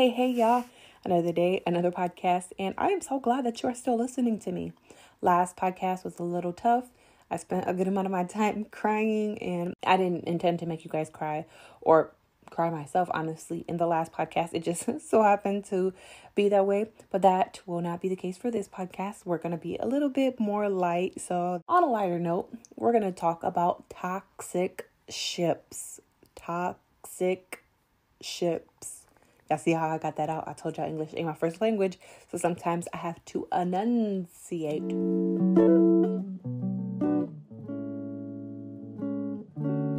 Hey, y'all. Another day, another podcast, and I am so glad that you are still listening to me. Last podcast was a little tough. I spent a good amount of my time crying, and I didn't intend to make you guys cry or cry myself, honestly. In the last podcast, it just so happened to be that way, but that will not be the case for this podcast. We're going to be a little bit more light. So on a lighter note, we're going to talk about toxic ships. Toxic ships. Y'all see how I got that out? I told y'all English ain't my first language, so sometimes I have to enunciate.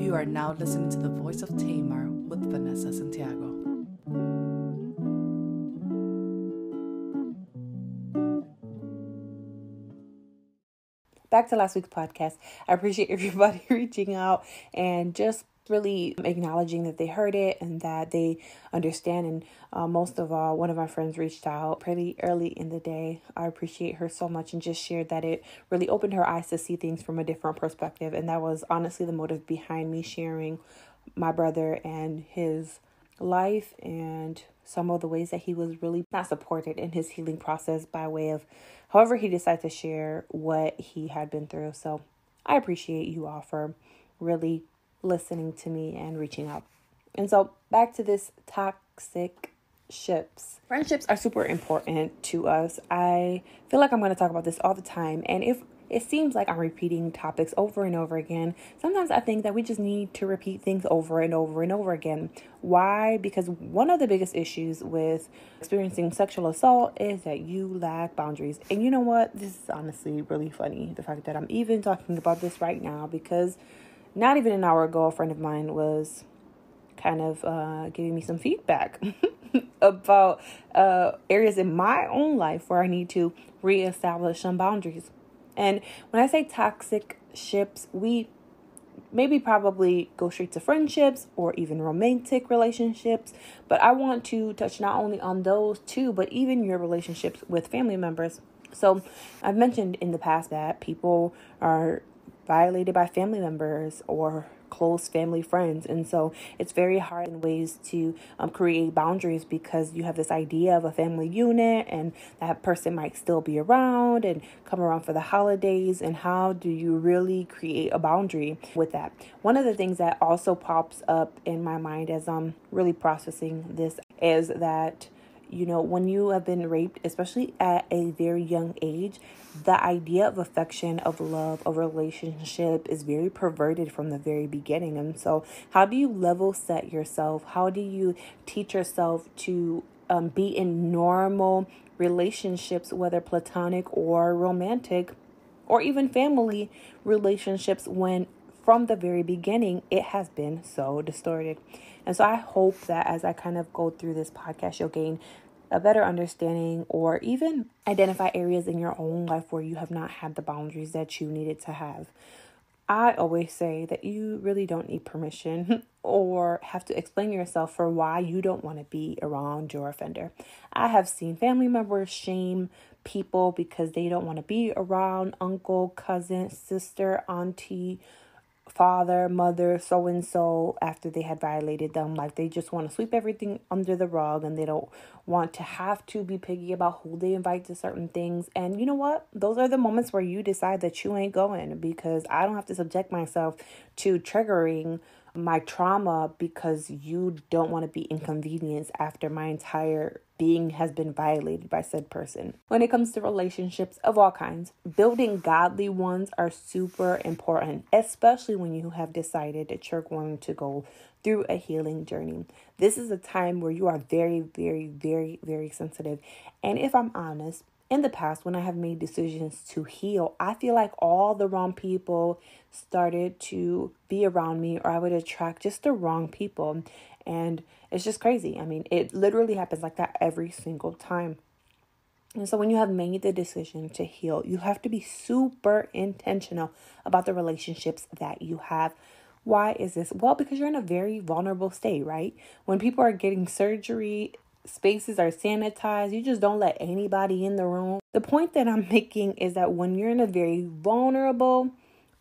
You are now listening to the voice of Tamar with Vanessa Santiago. Back to last week's podcast. I appreciate everybody reaching out and just really acknowledging that they heard it and that they understand. And most of all, one of my friends reached out pretty early in the day. I appreciate her so much and just shared that it really opened her eyes to see things from a different perspective. And that was honestly the motive behind me sharing my brother and his life and some of the ways that he was really not supported in his healing process by way of however he decided to share what he had been through. So I appreciate you all for really listening to me and reaching out. And so back to this toxic ships. Friendships are super important to us. I feel like I'm going to talk about this all the time. And if it seems like I'm repeating topics over and over again, sometimes I think that we just need to repeat things over and over and over again. Why? Because one of the biggest issues with experiencing sexual assault is that you lack boundaries. And you know what? This is honestly really funny. The fact that I'm even talking about this right now, because not even an hour ago, a friend of mine was kind of giving me some feedback about areas in my own life where I need to reestablish some boundaries. And when I say toxic ships, we maybe probably go straight to friendships or even romantic relationships. But I want to touch not only on those two, but even your relationships with family members. So I've mentioned in the past that people are violated by family members or close family friends. And so it's very hard in ways to create boundaries because you have this idea of a family unit and that person might still be around and come around for the holidays. And how do you really create a boundary with that? One of the things that also pops up in my mind as I'm really processing this is that, you know, when you have been raped, especially at a very young age, the idea of affection, of love, of relationship is very perverted from the very beginning. And so how do you level set yourself? How do you teach yourself to be in normal relationships, whether platonic or romantic, or even family relationships, when from the very beginning it has been so distorted? And so I hope that as I kind of go through this podcast, you'll gain a better understanding or even identify areas in your own life where you have not had the boundaries that you needed to have. I always say that you really don't need permission or have to explain yourself for why you don't want to be around your offender. I have seen family members shame people because they don't want to be around uncle, cousin, sister, auntie, father, mother, so-and-so after they had violated them. Like, they just want to sweep everything under the rug and they don't want to have to be picky about who they invite to certain things. And you know what? Those are the moments where you decide that you ain't going, because I don't have to subject myself to triggering my trauma because you don't want to be inconvenienced after my entire being has been violated by said person. When it comes to relationships of all kinds, building godly ones are super important, especially when you have decided that you're going to go through a healing journey. This is a time where you are very, very, very, very sensitive. And if I'm honest, in the past, when I have made decisions to heal, I feel like all the wrong people started to be around me, or I would attract just the wrong people. And it's just crazy. I mean, it literally happens like that every single time. And so when you have made the decision to heal, you have to be super intentional about the relationships that you have. Why is this? Well, because you're in a very vulnerable state, right? When people are getting surgery, spaces are sanitized. You just don't let anybody in the room. The point that I'm making is that when you're in a very vulnerable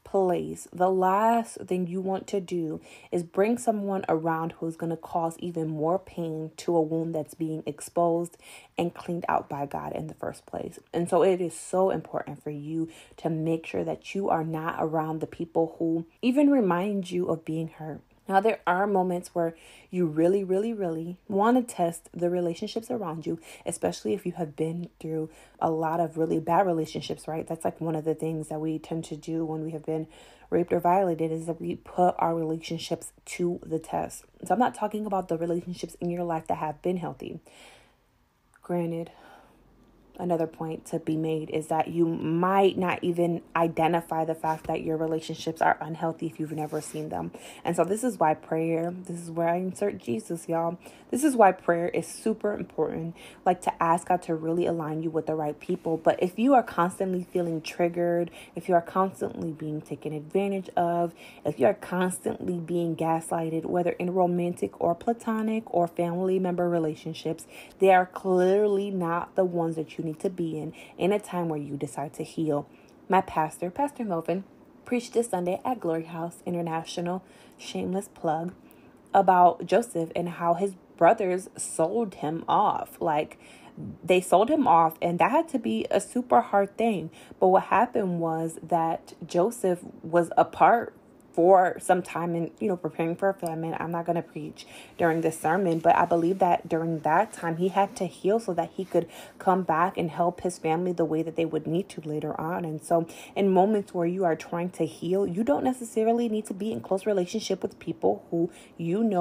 place, the last thing you want to do is bring someone around who's going to cause even more pain to a wound that's being exposed and cleaned out by God in the first place. And so it is so important for you to make sure that you are not around the people who even remind you of being hurt. Now, there are moments where you really, really, really want to test the relationships around you, especially if you have been through a lot of really bad relationships, right? That's like one of the things that we tend to do when we have been raped or violated, is that we put our relationships to the test. So I'm not talking about the relationships in your life that have been healthy. Granted, another point to be made is that you might not even identify the fact that your relationships are unhealthy if you've never seen them. And so this is why prayer, this is where I insert Jesus, y'all. This is why prayer is super important, like to ask God to really align you with the right people. But if you are constantly feeling triggered, if you are constantly being taken advantage of, if you are constantly being gaslighted, whether in romantic or platonic or family member relationships, they are clearly not the ones that you need to be in a time where you decide to heal. My pastor, Pastor Melvin, preached this Sunday at Glory House International, shameless plug, about Joseph and how his brothers sold him off. Like, they sold him off, and that had to be a super hard thing. But what happened was that Joseph was apart for some time and, preparing for a famine. I'm not going to preach during this sermon, but I believe that during that time he had to heal so that he could come back and help his family the way that they would need to later on. And so in moments where you are trying to heal, you don't necessarily need to be in close relationship with people who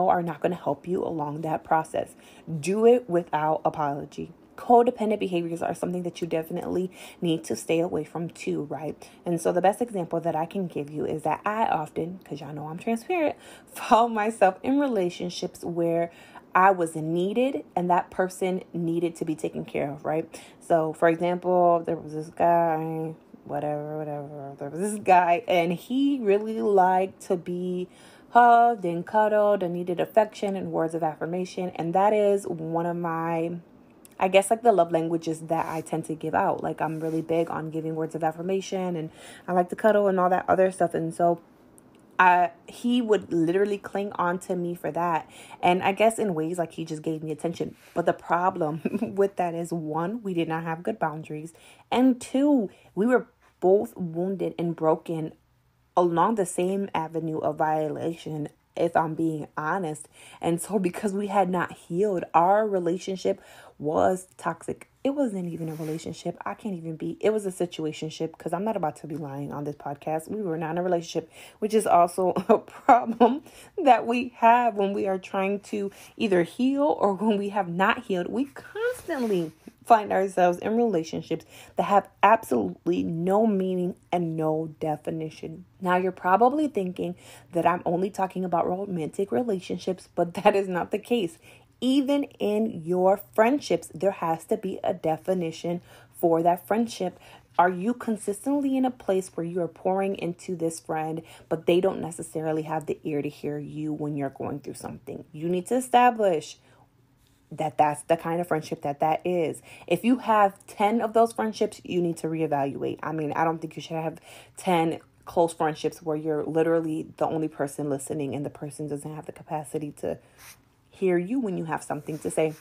are not going to help you along that process. Do it without apology. Codependent behaviors are something that you definitely need to stay away from too, right? And so the best example that I can give you is that I often, because y'all know I'm transparent, found myself in relationships where I was needed and that person needed to be taken care of, right? So for example, there was this guy, there was this guy, and he really liked to be hugged and cuddled and needed affection and words of affirmation. And that is one of my, I guess, like the love languages that I tend to give out. Like, I'm really big on giving words of affirmation, and I like to cuddle and all that other stuff. And so he would literally cling on to me for that. And I guess in ways like he just gave me attention. But the problem with that is, one, we did not have good boundaries. And two, we were both wounded and broken along the same avenue of violation, if I'm being honest. And so because we had not healed, our relationship was toxic. It wasn't even a relationship. It was a situationship, because I'm not about to be lying on this podcast. We were not in a relationship, which is also a problem that we have when we are trying to either heal or when we have not healed. We constantly find ourselves in relationships that have absolutely no meaning and no definition. Now, you're probably thinking that I'm only talking about romantic relationships, but that is not the case. Even in your friendships, there has to be a definition for that friendship. Are you consistently in a place where you are pouring into this friend, but they don't necessarily have the ear to hear you when you're going through something? You need to establish that that's the kind of friendship that is. If you have 10 of those friendships, you need to reevaluate. I mean, I don't think you should have 10 close friendships where you're literally the only person listening and the person doesn't have the capacity to hear you when you have something to say.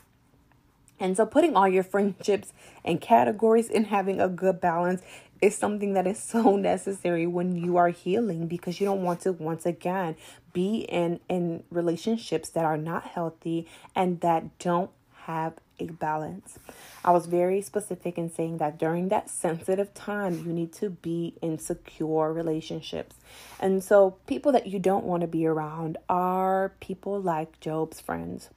And so putting all your friendships in categories and having a good balance is something that is so necessary when you are healing, because you don't want to, once again, be in relationships that are not healthy and that don't have a balance. I was very specific in saying that during that sensitive time, you need to be in secure relationships. And so people that you don't want to be around are people like Job's friends.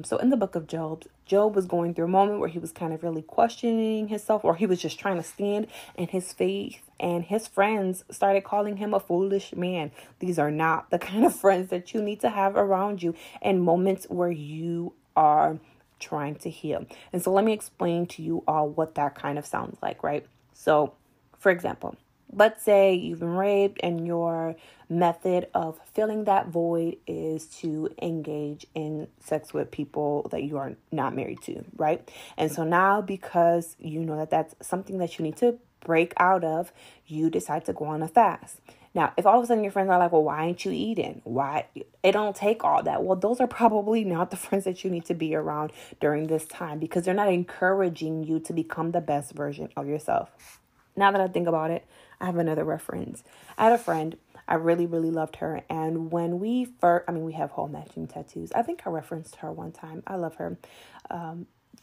So in the book of Job was going through a moment where he was kind of really questioning himself, or he was just trying to stand in his faith, and his friends started calling him a foolish man. These are not the kind of friends that you need to have around you in moments where you are trying to heal. And so let me explain to you all what that kind of sounds like, right? So, for example, let's say you've been raped and your method of filling that void is to engage in sex with people that you are not married to, right? And so now, because you know that that's something that you need to break out of, you decide to go on a fast. Now, if all of a sudden your friends are like, well, why ain't you eating? Why? It don't take all that. Well, those are probably not the friends that you need to be around during this time, because they're not encouraging you to become the best version of yourself. Now that I think about it, I have another reference. I had a friend. I really, really loved her. And when we first, we have whole matching tattoos. I think I referenced her one time. I love her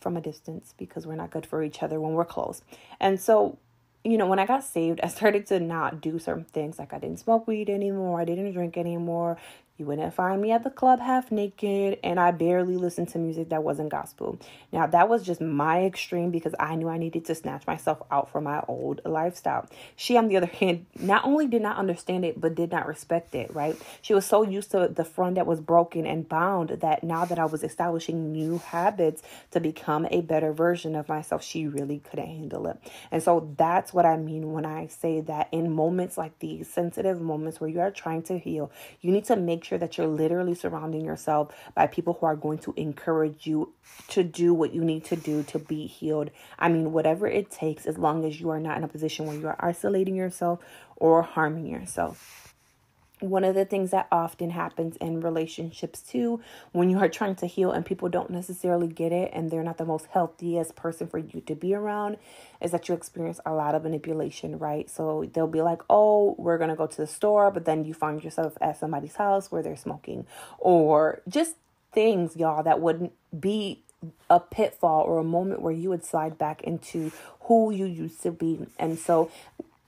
from a distance, because we're not good for each other when we're close. And so, when I got saved, I started to not do certain things. Like, I didn't smoke weed anymore. I didn't drink anymore. You wouldn't find me at the club half naked, and I barely listened to music that wasn't gospel. Now, that was just my extreme, because I knew I needed to snatch myself out from my old lifestyle. She, on the other hand, not only did not understand it, but did not respect it, right? She was so used to the front that was broken and bound that now that I was establishing new habits to become a better version of myself, she really couldn't handle it. And so that's what I mean when I say that in moments like these, sensitive moments where you are trying to heal, you need to make sure that you're literally surrounding yourself by people who are going to encourage you to do what you need to do to be healed. Whatever it takes, as long as you are not in a position where you are isolating yourself or harming yourself. One of the things that often happens in relationships too, when you are trying to heal and people don't necessarily get it and they're not the most healthiest person for you to be around, is that you experience a lot of manipulation, right? So they'll be like, oh, we're going to go to the store, but then you find yourself at somebody's house where they're smoking, or just things, y'all, that wouldn't be a pitfall or a moment where you would slide back into who you used to be. And so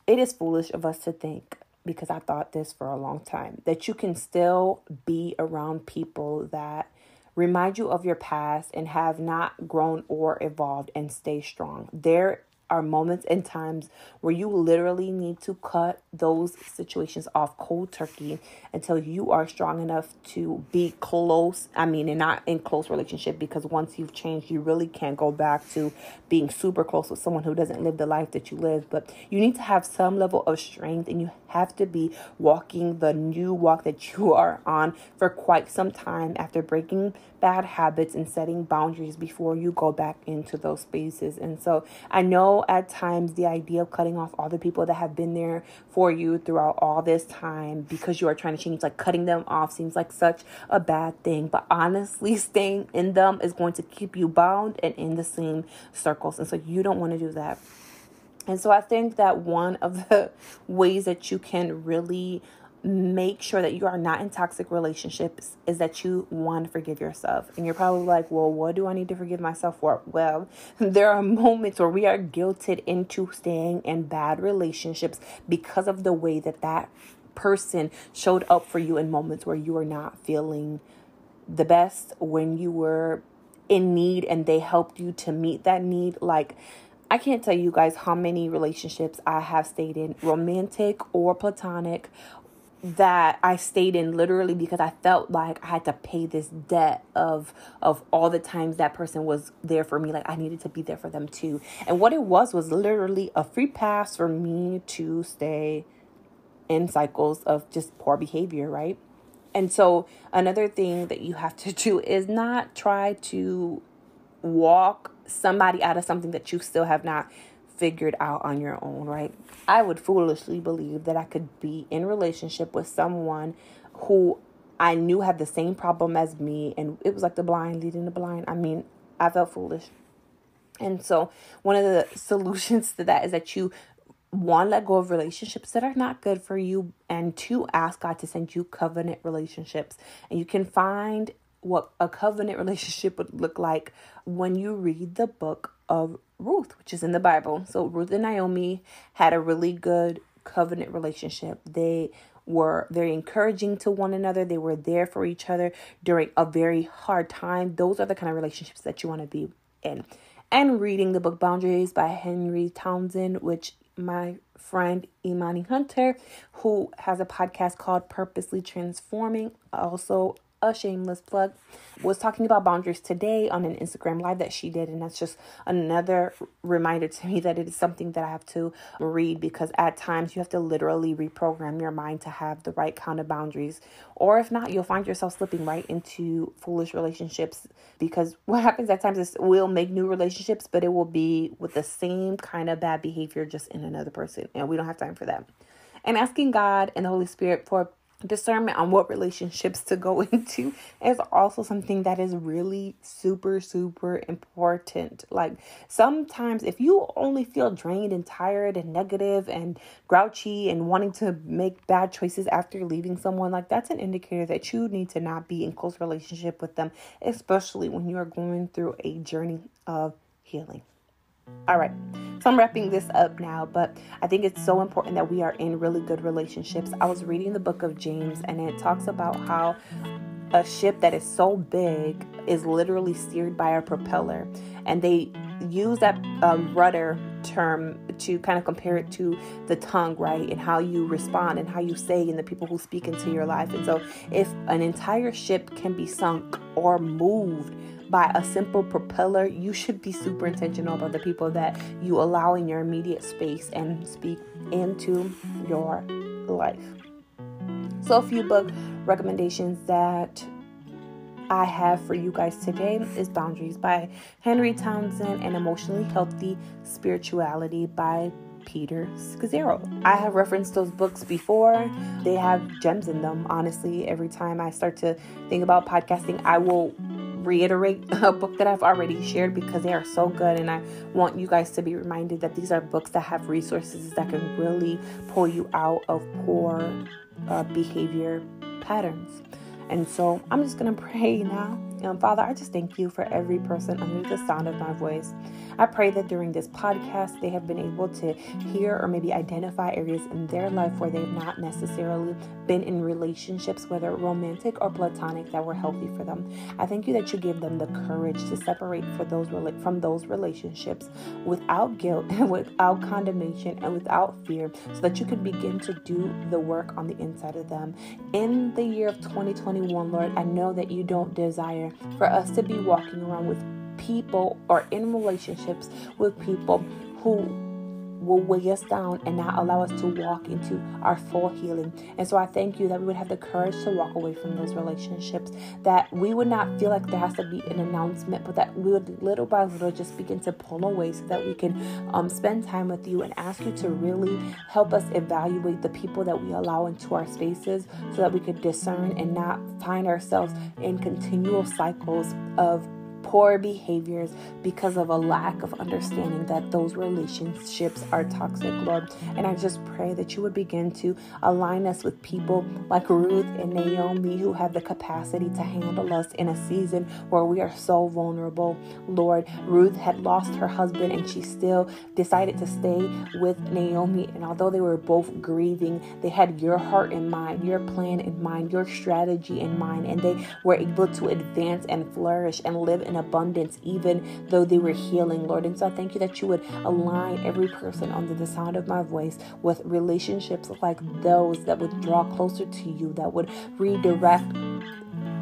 it is foolish of us to think, because I thought this for a long time, that you can still be around people that remind you of your past and have not grown or evolved and stay strong. There are moments and times where you literally need to cut those situations off cold turkey until you are strong enough to be close. And not in close relationship, because once you've changed, you really can't go back to being super close with someone who doesn't live the life that you live. But you need to have some level of strength, and you have to be walking the new walk that you are on for quite some time after breaking bad habits and setting boundaries before you go back into those spaces. And so I know at times the idea of cutting off all the people that have been there for you throughout all this time because you are trying to change, like cutting them off seems like such a bad thing. But honestly, staying in them is going to keep you bound and in the same circles. And so you don't want to do that. And so I think that one of the ways that you can really make sure that you are not in toxic relationships is that you, one, forgive yourself. And you're probably like, well, what do I need to forgive myself for? Well, there are moments where we are guilted into staying in bad relationships because of the way that that person showed up for you in moments where you were not feeling the best, when you were in need and they helped you to meet that need. Like, I can't tell you guys how many relationships I have stayed in, romantic or platonic, that I stayed in literally because I felt like I had to pay this debt of all the times that person was there for me. Like, I needed to be there for them too. And what it was literally a free pass for me to stay in cycles of just poor behavior, right? And so another thing that you have to do is not try to walk somebody out of something that you still have not figured out on your own, right? I would foolishly believe that I could be in relationship with someone who I knew had the same problem as me, and it was like the blind leading the blind. I felt foolish. And so one of the solutions to that is that you, one, let go of relationships that are not good for you, and two, ask God to send you covenant relationships. And you can find what a covenant relationship would look like when you read the book of Ruth, which is in the Bible. So Ruth and Naomi had a really good covenant relationship. They were very encouraging to one another. They were there for each other during a very hard time. Those are the kind of relationships that you want to be in. And reading the book Boundaries by Henry Townsend, which my friend Imani Hunter, who has a podcast called Purposely Transforming, also a shameless plug, was talking about boundaries today on an Instagram live that she did. And that's just another reminder to me that it is something that I have to read, because at times you have to literally reprogram your mind to have the right kind of boundaries. Or if not, you'll find yourself slipping right into foolish relationships, because what happens at times is we'll make new relationships, but it will be with the same kind of bad behavior, just in another person. And we don't have time for that. And asking God and the Holy Spirit for discernment on what relationships to go into is also something that is really super, super important. Like sometimes if you only feel drained and tired and negative and grouchy and wanting to make bad choices after leaving someone, like that's an indicator that you need to not be in close relationship with them, especially when you are going through a journey of healing. All right, so I'm wrapping this up now, but I think it's so important that we are in really good relationships. I was reading the book of James, and it talks about how a ship that is so big is literally steered by a propeller, and they use that rudder term to kind of compare it to the tongue, right? And how you respond and how you say and the people who speak into your life. And so if an entire ship can be sunk or moved by a simple propeller, you should be super intentional about the people that you allow in your immediate space and speak into your life. So a few book recommendations that I have for you guys today is Boundaries by Henry Townsend and Emotionally Healthy Spirituality by Peter Scazzaro. I have referenced those books before. They have gems in them. Honestly, every time I start to think about podcasting, I will reiterate a book that I've already shared because they are so good, and I want you guys to be reminded that these are books that have resources that can really pull you out of poor behavior patterns. And so I'm just going to pray now. Father, I just thank you for every person under the sound of my voice. I pray that during this podcast, they have been able to hear or maybe identify areas in their life where they've not necessarily been in relationships, whether romantic or platonic, that were healthy for them. I thank you that you give them the courage to separate from those relationships without guilt and without condemnation and without fear, so that you can begin to do the work on the inside of them. In the year of 2021, Lord, I know that you don't desire for us to be walking around with people or in relationships with people who will weigh us down and not allow us to walk into our full healing. And so I thank you that we would have the courage to walk away from those relationships, that we would not feel like there has to be an announcement, but that we would little by little just begin to pull away so that we can spend time with you and ask you to really help us evaluate the people that we allow into our spaces so that we could discern and not find ourselves in continual cycles of poor behaviors because of a lack of understanding that those relationships are toxic, Lord. And I just pray that you would begin to align us with people like Ruth and Naomi who have the capacity to handle us in a season where we are so vulnerable, Lord. Ruth had lost her husband and she still decided to stay with Naomi. And although they were both grieving, they had your heart in mind, your plan in mind, your strategy in mind, and they were able to advance and flourish and live in abundance even though they were healing, Lord. And so I thank you that you would align every person under the sound of my voice with relationships like those that would draw closer to you, that would redirect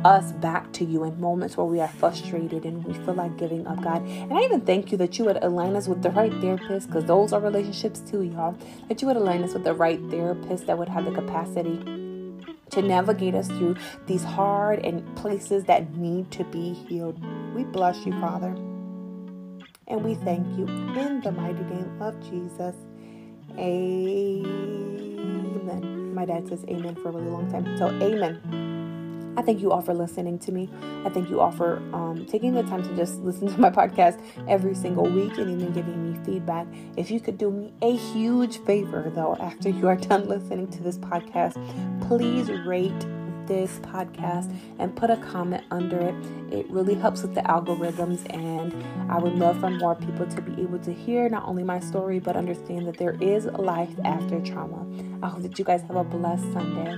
us back to you in moments where we are frustrated and we feel like giving up, God. And I even thank you that you would align us with the right therapist, because those are relationships too, y'all. That you would align us with the right therapist that would have the capacity to navigate us through these hard and places that need to be healed. We bless you, Father, and we thank you in the mighty name of Jesus. Amen. My dad says amen for a really long time, so amen. I thank you all for listening to me. I thank you all for taking the time to just listen to my podcast every single week and even giving me feedback. If you could do me a huge favor, though, after you are done listening to this podcast, please rate this podcast and put a comment under it. It really helps with the algorithms, and I would love for more people to be able to hear not only my story, but understand that there is life after trauma. I hope that you guys have a blessed Sunday.